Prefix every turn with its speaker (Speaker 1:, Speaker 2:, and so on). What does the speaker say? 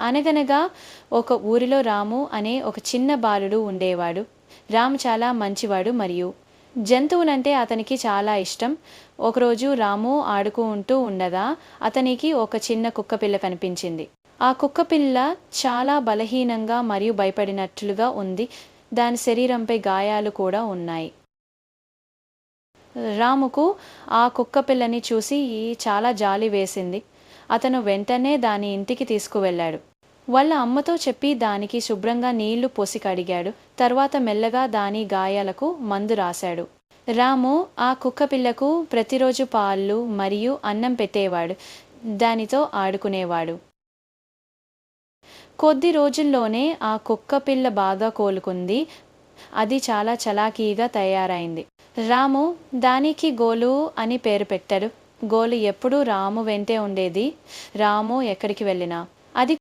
Speaker 1: అనగనగా ఒక ఊరిలో రాము అనే ఒక చిన్న బాలుడు ఉండేవాడు. రాము చాలా మంచివాడు మరియు జంతువులంటే అతనికి చాలా ఇష్టం. ఒకరోజు రాము ఆడుకుంటూ ఉండగా అతనికి ఒక చిన్న కుక్కపిల్ల కనిపించింది. ఆ కుక్కపిల్ల చాలా బలహీనంగా మరియు భయపడినట్లుగా ఉంది. దాని శరీరంపై గాయాలు కూడా ఉన్నాయి. రాముకు ఆ కుక్కపిల్లని చూసి చాలా జాలి వేసింది. అతను వెంటనే దాని ఇంటికి తీసుకువెళ్ళాడు. వాళ్ళ అమ్మతో చెప్పి దానికి శుభ్రంగా నీళ్లు పోసి కడిగాడు. తర్వాత మెల్లగా దాని గాయాలకు మందు రాశాడు. రాము ఆ కుక్కపిల్లకు ప్రతిరోజు పాలు మరియు అన్నం పెట్టేవాడు. దానితో ఆడుకునేవాడు. కొద్ది రోజుల్లోనే ఆ కుక్కపిల్ల బాగా కోలుకుంది. అది చాలా చలాకీగా తయారైంది. రాము దానికి గోలు అని పేరు పెట్టాడు. గోలు ఎప్పుడూ రాము వెంటే ఉండేది. రాము ఎక్కడికి వెళ్ళినా అది